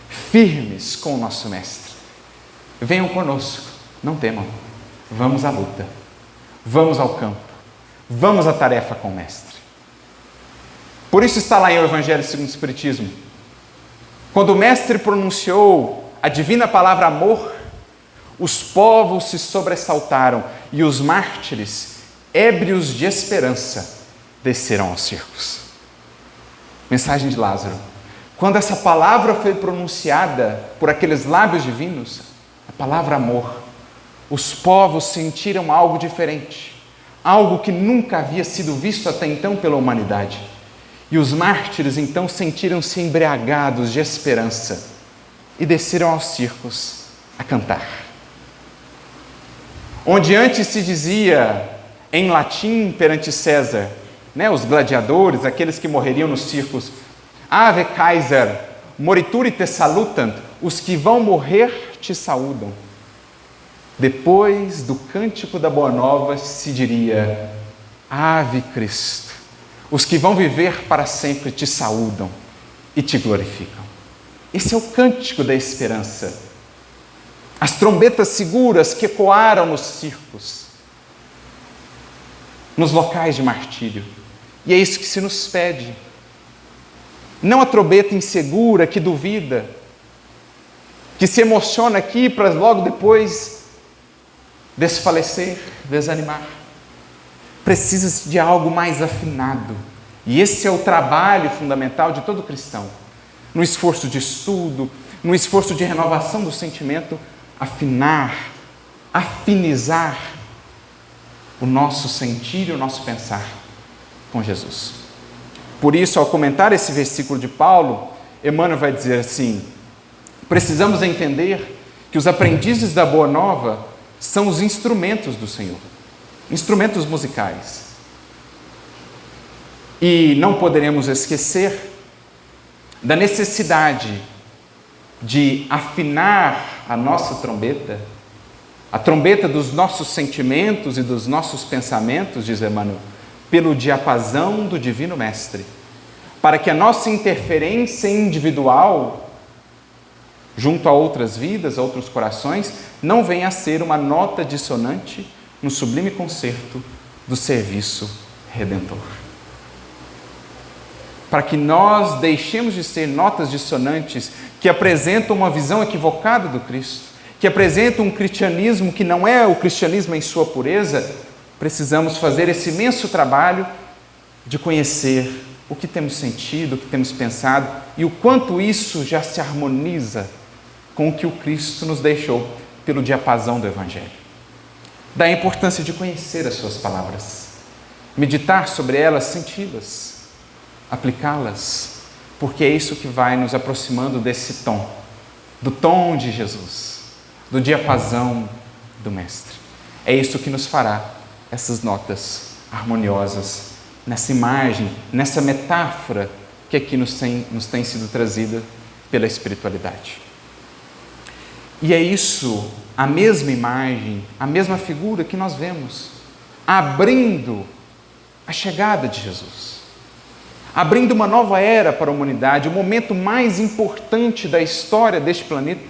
firmes com o nosso Mestre. Venham conosco, não temam. Vamos à luta, vamos ao campo, vamos à tarefa com o Mestre. Por isso está lá em O Evangelho segundo o Espiritismo, quando o Mestre pronunciou a divina palavra amor, os povos se sobressaltaram e os mártires, ébrios de esperança, desceram aos circos. Mensagem de Lázaro. Quando essa palavra foi pronunciada por aqueles lábios divinos, a palavra amor, os povos sentiram algo diferente, algo que nunca havia sido visto até então pela humanidade. E os mártires então sentiram-se embriagados de esperança e desceram aos circos a cantar. Onde antes se dizia em latim perante César, os gladiadores, aqueles que morreriam nos circos: Ave Kaiser, morituri te salutant, os que vão morrer te saúdam. Depois do cântico da Boa Nova se diria: Ave Cristo, os que vão viver para sempre te saúdam e te glorificam. Esse é o cântico da esperança. As trombetas seguras que ecoaram nos circos, nos locais de martírio. E é isso que se nos pede. Não a trombeta insegura que duvida, que se emociona aqui para logo depois desfalecer, desanimar. Precisa-se de algo mais afinado. E esse é o trabalho fundamental de todo cristão. No esforço de estudo, no esforço de renovação do sentimento, afinar, afinizar o nosso sentir e o nosso pensar com Jesus. Por isso, ao comentar esse versículo de Paulo, Emmanuel vai dizer assim: precisamos entender que os aprendizes da Boa Nova são os instrumentos do Senhor, instrumentos musicais. E não poderemos esquecer da necessidade de afinar a nossa trombeta, a trombeta dos nossos sentimentos e dos nossos pensamentos, diz Emmanuel, pelo diapasão do Divino Mestre, para que a nossa interferência individual, junto a outras vidas, a outros corações, não venha a ser uma nota dissonante no sublime concerto do serviço redentor. Para que nós deixemos de ser notas dissonantes que apresentam uma visão equivocada do Cristo, que apresentam um cristianismo que não é o cristianismo em sua pureza, precisamos fazer esse imenso trabalho de conhecer o que temos sentido, o que temos pensado e o quanto isso já se harmoniza com o que o Cristo nos deixou pelo diapasão do Evangelho. Da importância de conhecer as suas palavras, meditar sobre elas, senti-las, aplicá-las, porque é isso que vai nos aproximando desse tom, do tom de Jesus, do diapasão do Mestre. É isso que nos fará essas notas harmoniosas, nessa imagem, nessa metáfora que aqui nos tem sido trazida pela espiritualidade. E é isso, a mesma imagem, a mesma figura que nós vemos, abrindo a chegada de Jesus, abrindo uma nova era para a humanidade, o momento mais importante da história deste planeta,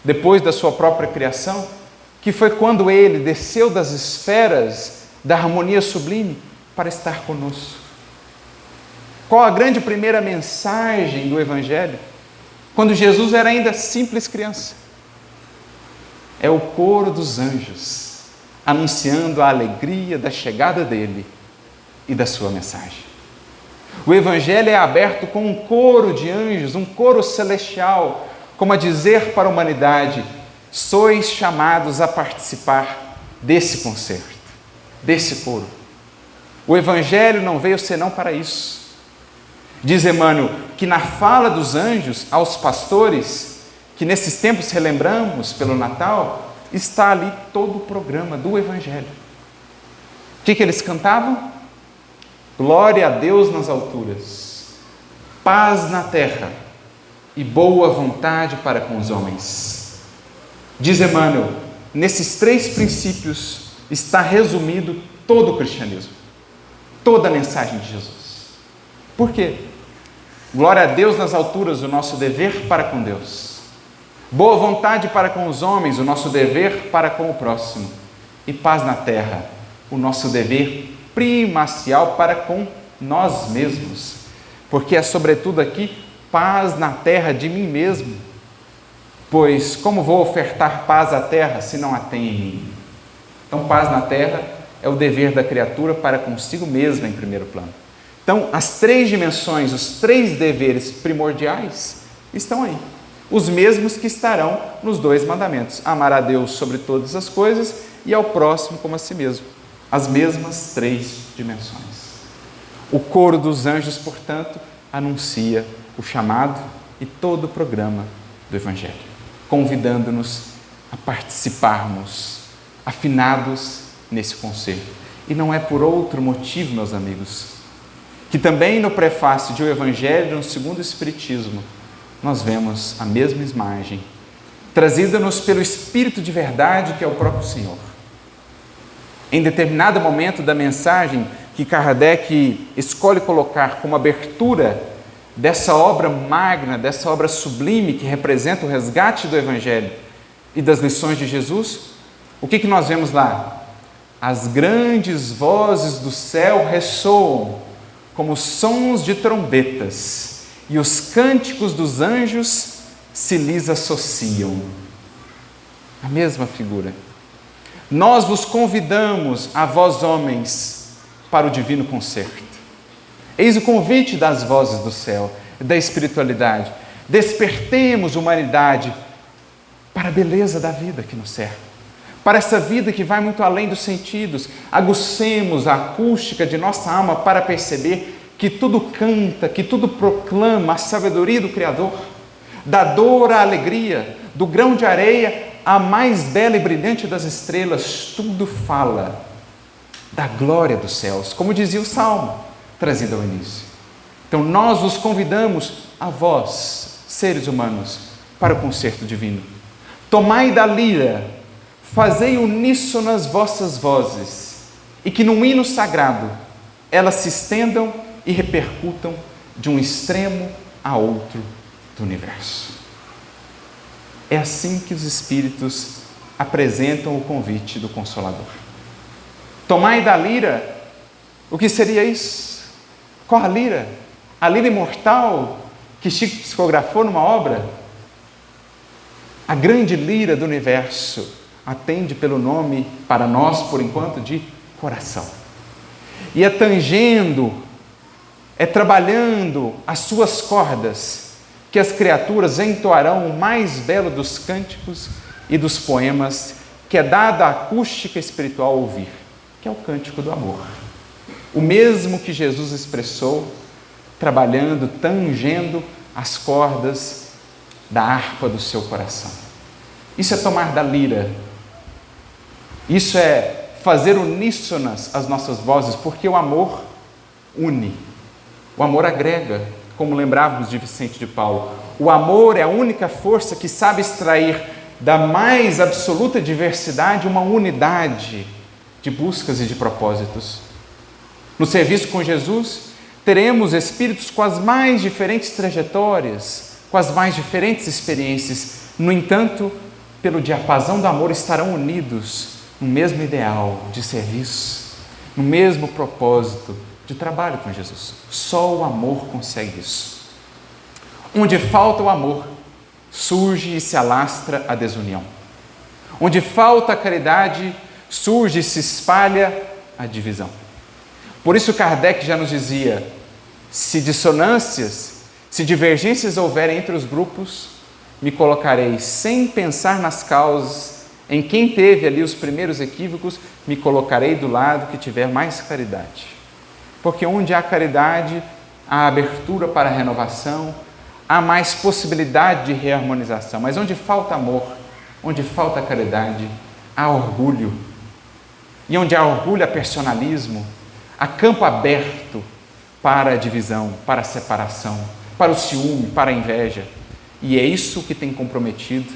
depois da sua própria criação, que foi quando ele desceu das esferas da harmonia sublime para estar conosco. Qual a grande primeira mensagem do Evangelho? Quando Jesus era ainda simples criança. É o coro dos anjos, anunciando a alegria da chegada dele e da sua mensagem. O Evangelho é aberto com um coro de anjos, um coro celestial, como a dizer para a humanidade: sois chamados a participar desse concerto, desse coro. O Evangelho não veio senão para isso. Diz Emmanuel que na fala dos anjos aos pastores, que nesses tempos relembramos pelo Natal, está ali todo o programa do Evangelho. O que eles cantavam? Glória a Deus nas alturas, paz na terra e boa vontade para com os homens. Diz Emmanuel, nesses 3 princípios está resumido todo o cristianismo, toda a mensagem de Jesus. Por quê? Glória a Deus nas alturas, o nosso dever para com Deus. Boa vontade para com os homens, o nosso dever para com o próximo. E paz na terra, o nosso dever primacial para com nós mesmos. Porque é sobretudo aqui paz na terra de mim mesmo. Pois como vou ofertar paz à terra se não a tem em mim? Então paz na terra é o dever da criatura para consigo mesma em primeiro plano. Então as 3 dimensões, os 3 deveres primordiais estão aí. Os mesmos que estarão nos 2 mandamentos: amar a Deus sobre todas as coisas e ao próximo como a si mesmo. As mesmas 3 dimensões. O coro dos anjos, portanto, anuncia o chamado e todo o programa do Evangelho, convidando-nos a participarmos, afinados nesse concerto. E não é por outro motivo, meus amigos, que também no prefácio de O Evangelho, no segundo Espiritismo, nós vemos a mesma imagem, trazida-nos pelo Espírito de verdade, que é o próprio Senhor. Em determinado momento da mensagem que Kardec escolhe colocar como abertura dessa obra magna, dessa obra sublime que representa o resgate do Evangelho e das lições de Jesus, o que nós vemos lá? As grandes vozes do céu ressoam como sons de trombetas, e os cânticos dos anjos se lhes associam. A mesma figura. Nós vos convidamos, a vós homens, para o divino concerto. Eis o convite das vozes do céu, da espiritualidade. Despertemos, humanidade, para a beleza da vida que nos cerca, para essa vida que vai muito além dos sentidos. Aguçemos a acústica de nossa alma para perceber que tudo canta, que tudo proclama a sabedoria do Criador, da dor à alegria, do grão de areia à mais bela e brilhante das estrelas, tudo fala da glória dos céus, como dizia o Salmo, trazido ao início. Então nós os convidamos, a vós, seres humanos, para o concerto divino. Tomai da lira, fazei uníssonas vossas vozes, e que num hino sagrado elas se estendam e repercutam de um extremo a outro do universo. É assim que os Espíritos apresentam o convite do Consolador. Tomai da lira, o que seria isso? Qual a lira? A lira imortal que Chico psicografou numa obra? A grande lira do universo atende pelo nome, para nós, por enquanto, de coração. E é tangendo, é trabalhando as suas cordas que as criaturas entoarão o mais belo dos cânticos e dos poemas que é dada à acústica espiritual a ouvir, que é o cântico do amor. O mesmo que Jesus expressou, trabalhando, tangendo as cordas da harpa do seu coração. Isso é tomar da lira. Isso é fazer uníssonas as nossas vozes, porque o amor une. O amor agrega, como lembrávamos de Vicente de Paulo. O amor é a única força que sabe extrair da mais absoluta diversidade uma unidade de buscas e de propósitos. No serviço com Jesus, teremos espíritos com as mais diferentes trajetórias, com as mais diferentes experiências. No entanto, pelo diapasão do amor, estarão unidos no mesmo ideal de serviço, no mesmo propósito de trabalho com Jesus. Só o amor consegue isso. Onde falta o amor, surge e se alastra a desunião. Onde falta a caridade, surge e se espalha a divisão. Por isso Kardec já nos dizia, se dissonâncias, se divergências houverem entre os grupos, me colocarei sem pensar nas causas, em quem teve ali os primeiros equívocos, me colocarei do lado que tiver mais caridade. Porque onde há caridade, há abertura para a renovação, há mais possibilidade de reharmonização. Mas onde falta amor, onde falta caridade, há orgulho. E onde há orgulho, há personalismo, há campo aberto para a divisão, para a separação, para o ciúme, para a inveja. E é isso que tem comprometido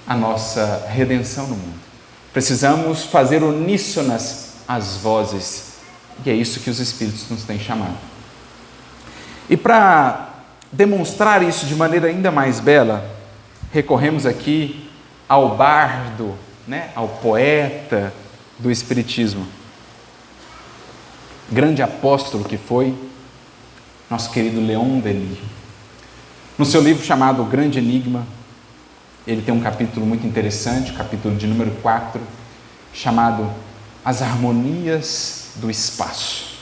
a nossa redenção no mundo. Precisamos fazer uníssonas as vozes, e é isso que os Espíritos nos têm chamado. E para demonstrar isso de maneira ainda mais bela, recorremos aqui ao bardo, ao poeta do Espiritismo, grande apóstolo que foi, nosso querido Leon Denis. No seu livro chamado O Grande Enigma, ele tem um capítulo muito interessante, capítulo de número 4, chamado As Harmonias do Espaço.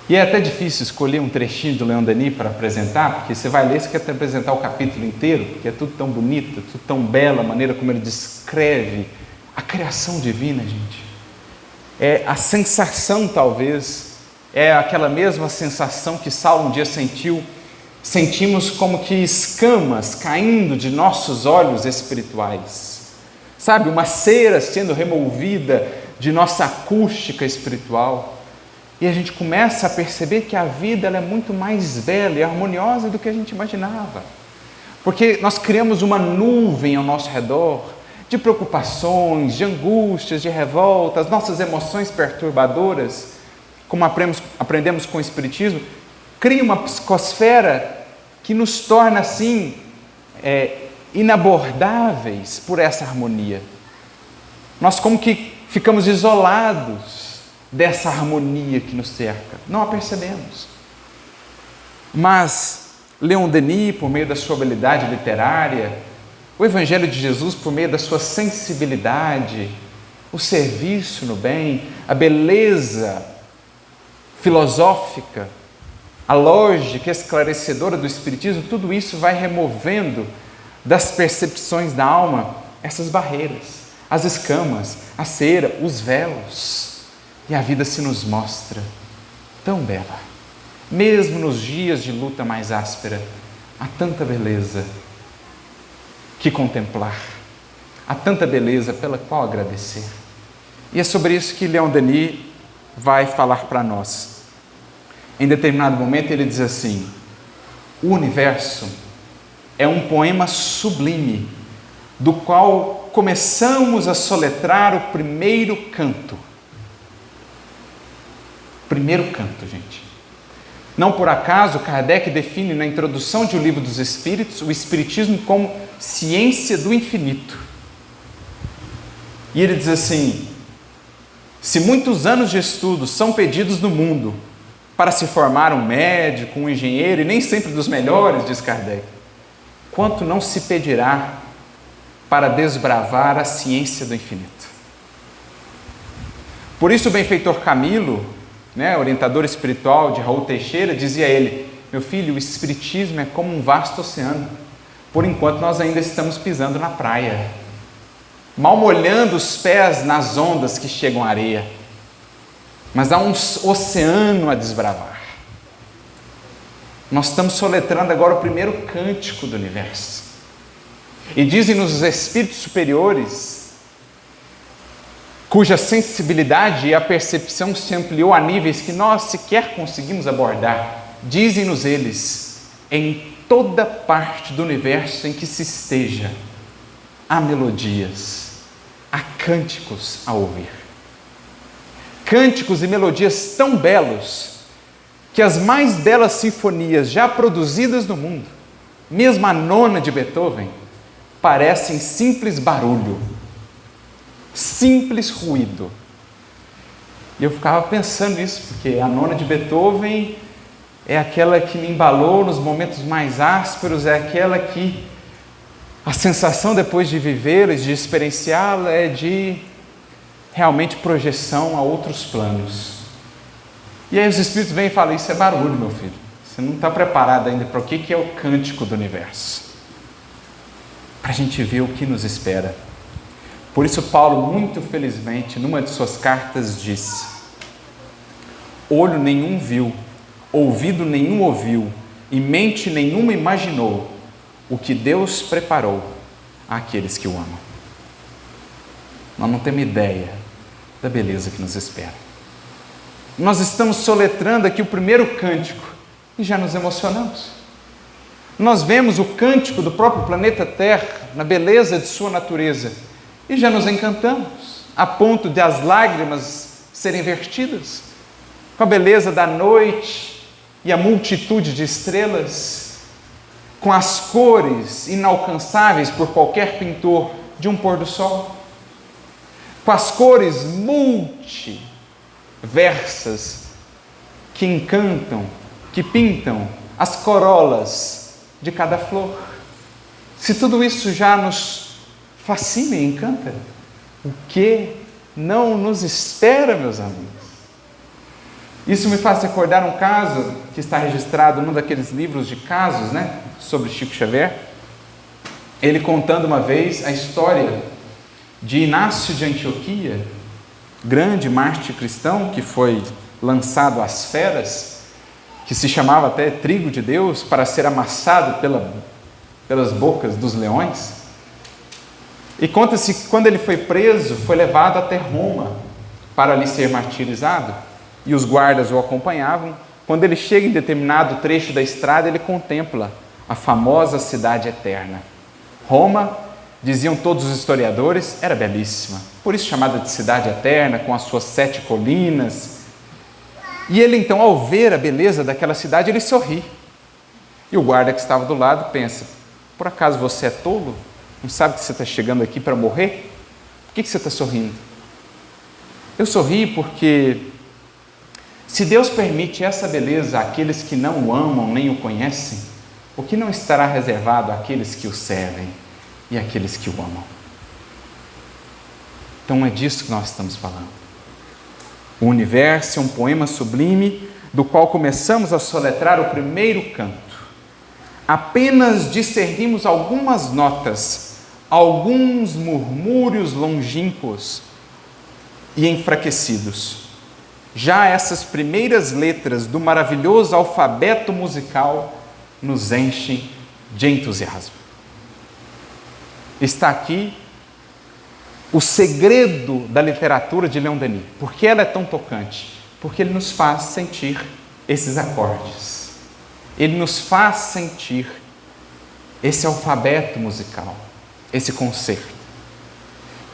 E é até difícil escolher um trechinho do Leon Denis para apresentar, porque você vai ler, você quer apresentar o capítulo inteiro, porque é tudo tão bonito, tudo tão belo, a maneira como ele descreve a criação divina, gente. É a sensação, talvez, é aquela mesma sensação que Saulo um dia sentiu. Sentimos como que escamas caindo de nossos olhos espirituais. Sabe, uma cera sendo removida de nossa acústica espiritual. E a gente começa a perceber que a vida ela é muito mais bela e harmoniosa do que a gente imaginava. Porque nós criamos uma nuvem ao nosso redor de preocupações, de angústias, de revolta, as nossas emoções perturbadoras, como aprendemos com o Espiritismo, cria uma psicosfera que nos torna assim inabordáveis por essa harmonia. Nós como que ficamos isolados dessa harmonia que nos cerca, não a percebemos. Mas Leon Denis, por meio da sua habilidade literária, o Evangelho de Jesus, por meio da sua sensibilidade, o serviço no bem, a beleza filosófica, a lógica esclarecedora do Espiritismo, tudo isso vai removendo das percepções da alma essas barreiras, as escamas, a cera, os véus. E a vida se nos mostra tão bela. Mesmo nos dias de luta mais áspera, há tanta beleza que contemplar, há tanta beleza pela qual agradecer. E é sobre isso que Leon Denis vai falar para nós. Em determinado momento ele diz assim: o universo é um poema sublime, do qual começamos a soletrar o primeiro canto. Primeiro canto, gente. Não por acaso, Kardec define na introdução de O Livro dos Espíritos o Espiritismo como ciência do infinito. E ele diz assim: se muitos anos de estudo são pedidos no mundo para se formar um médico, um engenheiro, e nem sempre dos melhores, diz Kardec, quanto não se pedirá para desbravar a ciência do infinito? Por isso o benfeitor Camilo, orientador espiritual de Raul Teixeira, dizia a ele: meu filho, o espiritismo é como um vasto oceano. Por enquanto nós ainda estamos pisando na praia, mal molhando os pés nas ondas que chegam à areia, mas há um oceano a desbravar. Nós estamos soletrando agora o primeiro cântico do universo. E dizem-nos os espíritos superiores, cuja sensibilidade e a percepção se ampliou a níveis que nós sequer conseguimos abordar, dizem-nos eles: em toda parte do universo em que se esteja, há melodias, há cânticos a ouvir. Cânticos e melodias tão belos que as mais belas sinfonias já produzidas no mundo, mesmo a nona de Beethoven, parecem simples barulho, simples ruído. E eu ficava pensando nisso, porque a nona de Beethoven é aquela que me embalou nos momentos mais ásperos, é aquela que a sensação depois de vivê-la e de experienciá-la é de realmente projeção a outros planos. E aí os Espíritos vêm e falam: isso é barulho, meu filho, você não está preparado ainda para o que é o cântico do universo, para a gente ver o que nos espera. Por isso Paulo, muito felizmente, numa de suas cartas disse: olho nenhum viu, ouvido nenhum ouviu, e mente nenhuma imaginou o que Deus preparou àqueles que o amam. Nós não temos ideia da beleza que nos espera. Nós estamos soletrando aqui o primeiro cântico e já nos emocionamos. Nós vemos o cântico do próprio planeta Terra, na beleza de sua natureza, e já nos encantamos, a ponto de as lágrimas serem vertidas, com a beleza da noite e a multitude de estrelas, com as cores inalcançáveis por qualquer pintor de um pôr do sol, com as cores multiversas que encantam, que pintam as corolas de cada flor. Se tudo isso já nos fascina e encanta, o que não nos espera, meus amigos? Isso me faz recordar um caso que está registrado num daqueles livros de casos, sobre Chico Xavier. Ele contando uma vez a história de Inácio de Antioquia, grande mártir cristão que foi lançado às feras, que se chamava até trigo de Deus, para ser amassado pelas bocas dos leões. E conta-se que quando ele foi preso, foi levado até Roma para ali ser martirizado, e os guardas o acompanhavam. Quando ele chega em determinado trecho da estrada, ele contempla a famosa cidade eterna. Roma, diziam todos os historiadores, era belíssima, por isso chamada de cidade eterna, com as suas 7 colinas. E ele então, ao ver a beleza daquela cidade, ele sorri. E o guarda que estava do lado pensa: por acaso você é tolo? Não sabe que você está chegando aqui para morrer? Por que você está sorrindo? Eu sorri porque, se Deus permite essa beleza àqueles que não o amam nem o conhecem, o que não estará reservado àqueles que o servem e àqueles que o amam? Então é disso que nós estamos falando. O universo é um poema sublime do qual começamos a soletrar o primeiro canto. Apenas discernimos algumas notas, alguns murmúrios longínquos e enfraquecidos. Já essas primeiras letras do maravilhoso alfabeto musical nos enchem de entusiasmo. está aqui o segredo da literatura de Leon Denis. Por que ela é tão tocante? Porque ele nos faz sentir esses acordes. Ele nos faz sentir esse alfabeto musical, esse concerto.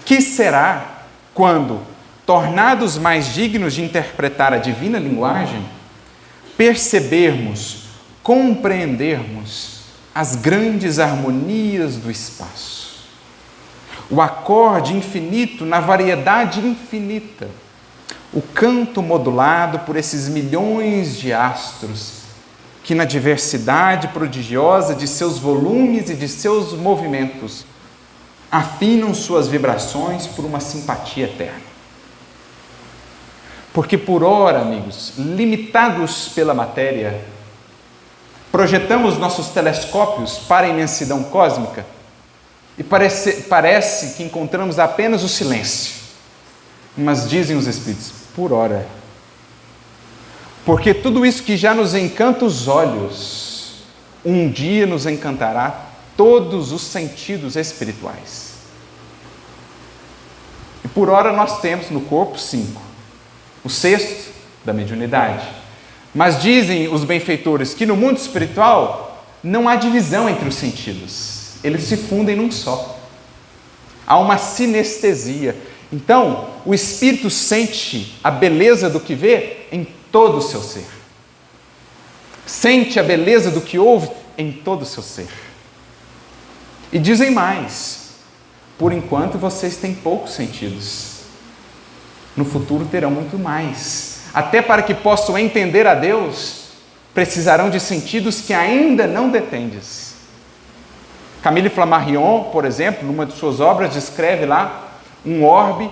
Que será quando, tornados mais dignos de interpretar a divina linguagem, percebermos, compreendermos as grandes harmonias do espaço. O acorde infinito na variedade infinita. O canto modulado por esses milhões de astros que, na diversidade prodigiosa de seus volumes e de seus movimentos, afinam suas vibrações por uma simpatia eterna. Porque por ora, amigos, limitados pela matéria, projetamos nossos telescópios para a imensidão cósmica e parece que encontramos apenas o silêncio. Mas dizem os Espíritos, por ora. Porque tudo isso que já nos encanta os olhos, um dia nos encantará todos os sentidos espirituais. E por ora nós temos no corpo 5, o sexto da mediunidade. Mas dizem os benfeitores que no mundo espiritual não há divisão entre os sentidos. Eles se fundem num só. Há uma sinestesia. Então, o espírito sente a beleza do que vê em todo o seu ser. Sente a beleza do que ouve em todo o seu ser. E dizem mais: por enquanto vocês têm poucos sentidos. No futuro terão muito mais. Até para que possam entender a Deus, precisarão de sentidos que ainda não detendes. Camille Flammarion, por exemplo, numa de suas obras, descreve lá um orbe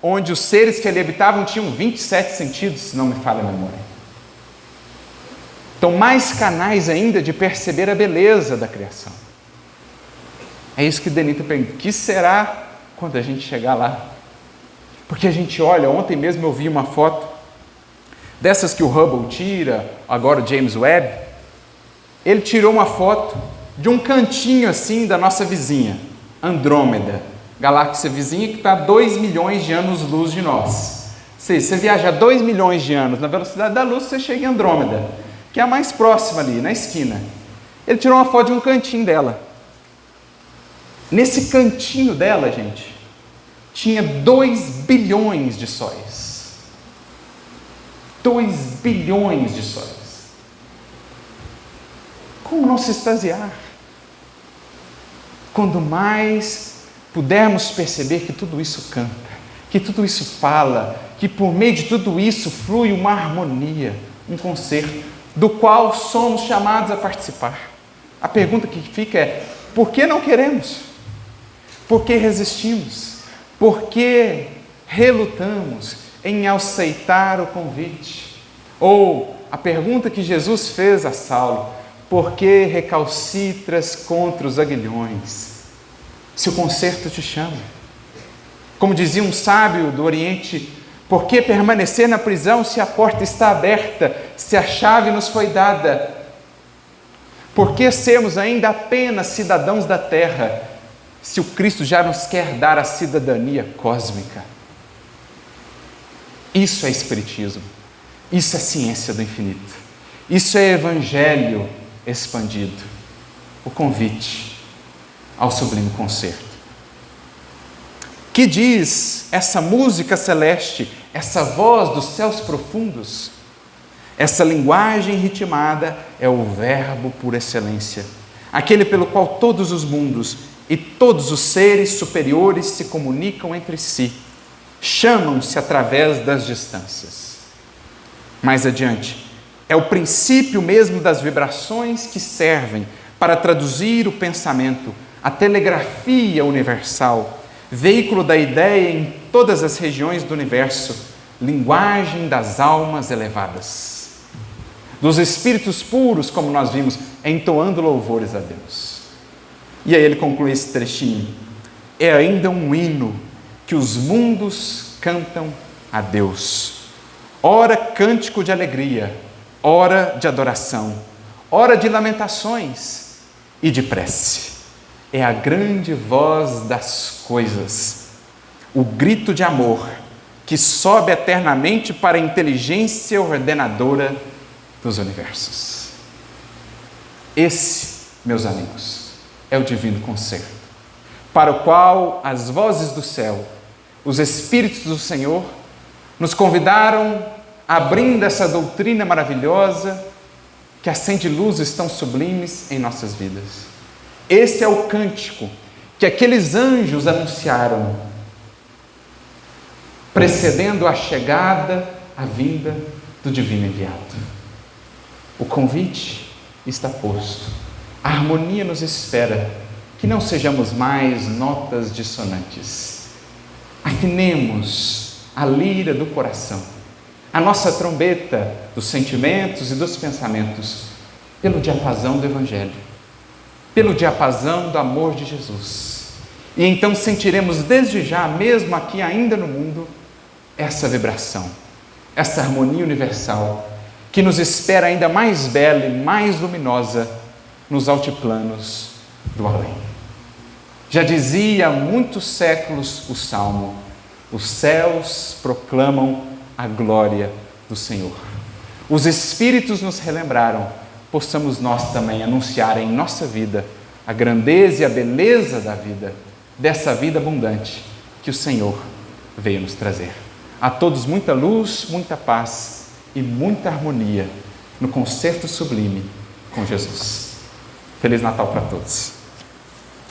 onde os seres que ali habitavam tinham 27 sentidos, se não me falha a memória. Então, mais canais ainda de perceber a beleza da criação. É isso que Denita pergunta: o que será quando a gente chegar lá? Porque a gente olha, ontem mesmo eu vi uma foto dessas que o Hubble tira, agora o James Webb. Ele tirou uma foto de um cantinho assim da nossa vizinha, Andrômeda, galáxia vizinha que está a 2 milhões de anos-luz de nós. Você viaja 2 milhões de anos na velocidade da luz, você chega em Andrômeda, que é a mais próxima ali, na esquina. Ele tirou uma foto de um cantinho dela. Nesse cantinho dela, gente, tinha 2 bilhões de sóis. 2 bilhões de sóis. Como não se extasiar? Quando mais pudermos perceber que tudo isso canta, que tudo isso fala, que por meio de tudo isso flui uma harmonia, um concerto, do qual somos chamados a participar. A pergunta que fica é: por que não queremos? Por que resistimos? Por que relutamos em aceitar o convite? Ou a pergunta que Jesus fez a Saulo: por que recalcitras contra os aguilhões? Se o concerto te chama. Como dizia um sábio do Oriente: por que permanecer na prisão se a porta está aberta, se a chave nos foi dada? Por que sermos ainda apenas cidadãos da terra, se o Cristo já nos quer dar a cidadania cósmica? Isso é Espiritismo. Isso é ciência do infinito. Isso é Evangelho expandido. O convite ao sublime concerto. Que diz essa música celeste, essa voz dos céus profundos? Essa linguagem ritmada é o verbo por excelência, aquele pelo qual todos os mundos e todos os seres superiores se comunicam entre si, chamam-se através das distâncias. Mais adiante, é o princípio mesmo das vibrações que servem para traduzir o pensamento, a telegrafia universal, veículo da ideia em todas as regiões do universo, linguagem das almas elevadas, dos espíritos puros, como nós vimos, entoando louvores a Deus. E aí ele conclui esse trechinho: é ainda um hino que os mundos cantam a Deus, ora cântico de alegria, ora de adoração, ora de lamentações e de prece. é a grande voz das coisas, o grito de amor que sobe eternamente para a inteligência ordenadora dos universos. Esse, meus amigos, é o divino concerto, para o qual as vozes do céu, os Espíritos do Senhor, nos convidaram, abrindo essa doutrina maravilhosa que acende luzes tão sublimes em nossas vidas. Esse é o cântico que aqueles anjos anunciaram, precedendo a chegada, a vinda do divino enviado. O convite está posto, a harmonia nos espera, que não sejamos mais notas dissonantes. Afinemos a lira do coração, a nossa trombeta dos sentimentos e dos pensamentos, pelo diapasão do Evangelho, pelo diapasão do amor de Jesus. E então sentiremos desde já, mesmo aqui ainda no mundo, essa vibração, essa harmonia universal, que nos espera ainda mais bela e mais luminosa nos altiplanos do além. Já dizia há muitos séculos o Salmo: os céus proclamam a glória do Senhor. Os Espíritos nos relembraram, possamos nós também anunciar em nossa vida a grandeza e a beleza da vida, dessa vida abundante que o Senhor veio nos trazer. A todos muita luz, muita paz e muita harmonia no concerto sublime com Jesus. Feliz Natal para todos.